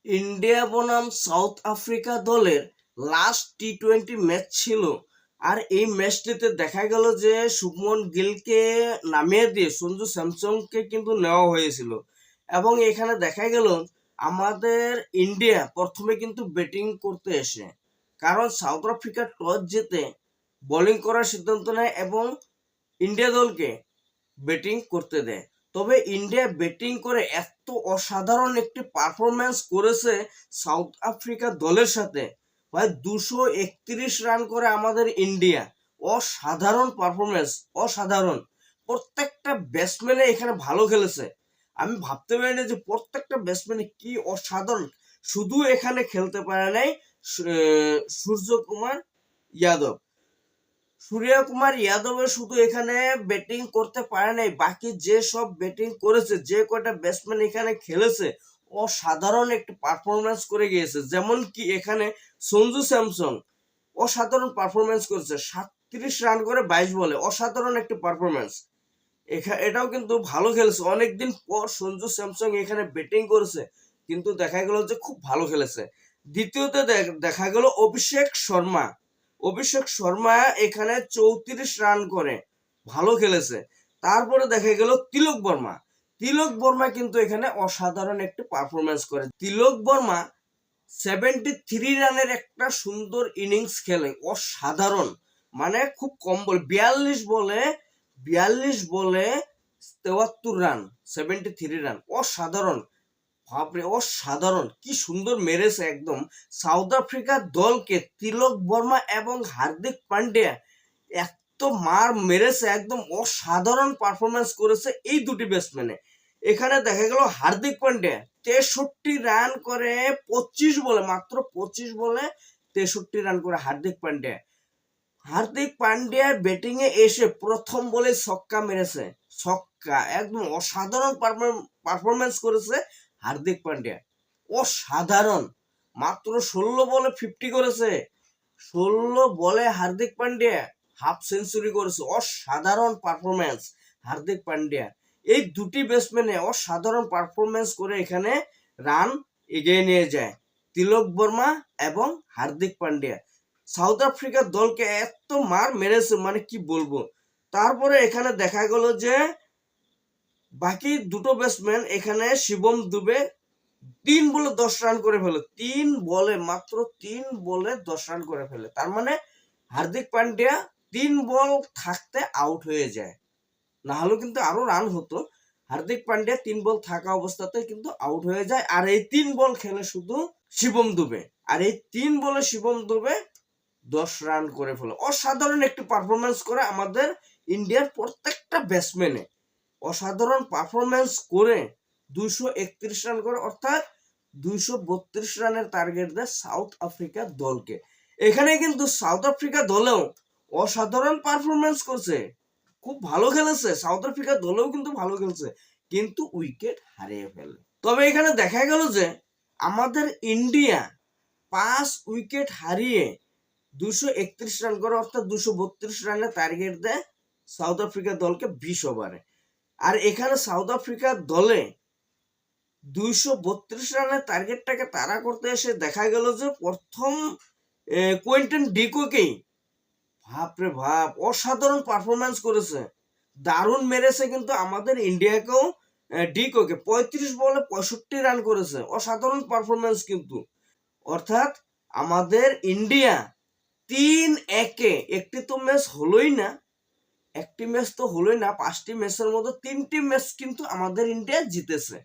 India বনাম south Africa দলের last টি-20 match ছিল। আর এই ম্যাচটিতে দেখা গেল যে শুভমন গিলকে নামিয়ে দিয়ে সঞ্জু স্যামসনকে কিন্তু নেওয়া হয়েছিল। এবং এখানে দেখা গেল আমাদের ইন্ডিয়া প্রথমে কিন্তু ব্যাটিং করতে এসে, কারণ সাউথ আফ্রিকা টস জিতে বোলিং করার সিদ্ধান্ত নেয় এবং ইন্ডিয়া দলকে ব্যাটিং করতে দেয়। তবে ইন্ডিয়া ব্যাটিং করে এত অসাধারণ একটি পারফরমেন্স করেছে সাউথ আফ্রিকা দলের সাথে, ভাই 231 রান করে আমাদের ইন্ডিয়া। অসাধারণ পারফরমেন্স, অসাধারণ। প্রত্যেকটা ব্যাটসম্যানে এখানে ভালো খেলেছে। আমি ভাবতে পারি না যে প্রত্যেকটা ব্যাটসম্যানে কি অসাধারণ। শুধু এখানে খেলতে পারে নাই সূর্যকুমার যাদব, সূর্যকুমার যাদবের শুধু এখানে ব্যাটিং করতে পারে নাই, বাকি যে সব ব্যাটিং করেছে, যে কয়টা ব্যাটসম্যান এখানে খেলেছে অসাধারণ একটি পারফরমেন্স করে গিয়েছে। যেমন কি এখানে সঞ্জু স্যামসন অসাধারণ পারফরমেন্স করেছে, 37 রান করে 22 বলে, অসাধারণ একটি পারফরমেন্স। এটাও কিন্তু ভালো খেলেছে। অনেকদিন পর সঞ্জু স্যামসন এখানে ব্যাটিং করেছে, কিন্তু দেখা গেল যে খুব ভালো খেলেছে। দ্বিতীয়তে দেখা গেল অভিষেক শর্মা এখানে 34 রান করে ভালো খেলেছে। তারপরে দেখা গেল তিলক বর্মা কিন্তু এখানে অসাধারণ একটি পারফরমেন্স করে। তিলক বর্মা 73 রানের একটা সুন্দর ইনিংস খেলে, অসাধারণ। মানে খুব কম বল, 42 বলে 73 রান, 73 রান, অসাধারণ। বাপরে, অসাধারণ, কি সুন্দর মেরেছে একদম সাউথ আফ্রিকার দলকে তিলক বর্মা এবং হার্দিক পান্ডিয়া। এত মার মেরেছে, একদম অসাধারণ পারফরমেন্স করেছে এই দুটি ব্যাটসম্যানে। এখানে দেখা গেল হার্দিক পান্ডিয়া 63 রান করে 25 বলে, মাত্র 25 বলে 63 রান করে হার্দিক পান্ডিয়া ব্যাটিং এ এসে প্রথম বলে ছক্কা মেরেছে, ছক্কা, একদম অসাধারণ পারফরমেন্স করেছে হার্দিক পান্ডিয়া, অসাধারণ। মাত্র 16 বলে 50 করেছে, 16 বলে হার্দিক পান্ডিয়া হাফ সেঞ্চুরি করেছে, অসাধারণ পারফরমেন্স হার্দিক পান্ডিয়া। এই দুটি ব্যাটসম্যানে অসাধারণ পারফরমেন্স করে এখানে রান এগিয়ে নিয়ে যায় তিলক বর্মা এবং হার্দিক পান্ডিয়া। সাউথ আফ্রিকার দলকে এত মার মেরেছে, মানে কি বলবো। তারপরে এখানে দেখা গেল যে বাকি দুটো ব্যাটসম্যান এখানে শিবম দুবে 3 বলে 10 রান করে ফেলে, মাত্র 3 বলে 10 রান করে ফেলে। তার মানে হার্দিক পান্ডিয়া 3 বল থাকতে আউট হয়ে যায়, না হলেও কিন্তু আরো রান হতো। হার্দিক পান্ডিয়া 3 বল থাকা অবস্থাতে কিন্তু আউট হয়ে যায়। আর এই 3 বল খেলে শুধু শিবম দুবে, আর এই 3 বলে শিবম দুবে 10 রান করে ফেলে। অসাধারণ একটি পারফরমেন্স করে আমাদের ইন্ডিয়ার প্রত্যেকটা ব্যাটসম্যানে, অসাধারণ পারফরমেন্স করে 231 রান করে, অর্থাৎ 232 রানের টার্গেট দেয় সাউথ আফ্রিকা দলকে। এখানে কিন্তু সাউথ আফ্রিকা দলেও অসাধারণ পারফরমেন্স করছে, খুব ভালো খেলেছে। সাউথ আফ্রিকা দলেও কিন্তু ভালো খেলছে, কিন্তু উইকেট হারিয়ে ফেলে। তবে এখানে দেখা গেল যে আমাদের ইন্ডিয়া 5 উইকেট হারিয়ে 231 রান করে, অর্থাৎ 232 রানের টার্গেট দেয় সাউথ আফ্রিকা দলকে 20 ওভারে। আর এখানে সাউথ আফ্রিকার দলে 232 রানের টার্গেটটাকে তাড়া করতে এসে দেখা গেল যে প্রথম কোয়েন্টন ডিকোকেই, বাপরে বাপ, অসাধারণ পারফরমেন্স করেছে, দারুণ মেরেছে কিন্তু আমাদের ইন্ডিয়াকেও। ডিকোকে 35 বলে 65 রান করেছে, অসাধারণ পারফরমেন্স কিন্তু। অর্থাৎ আমাদের ইন্ডিয়া 3-1, একটি তো ম্যাচ হলোই না, 5টি ম্যাচের মধ্যে 3টি ম্যাচ কিন্তু আমাদের ইন্ডিয়া জিতেছে।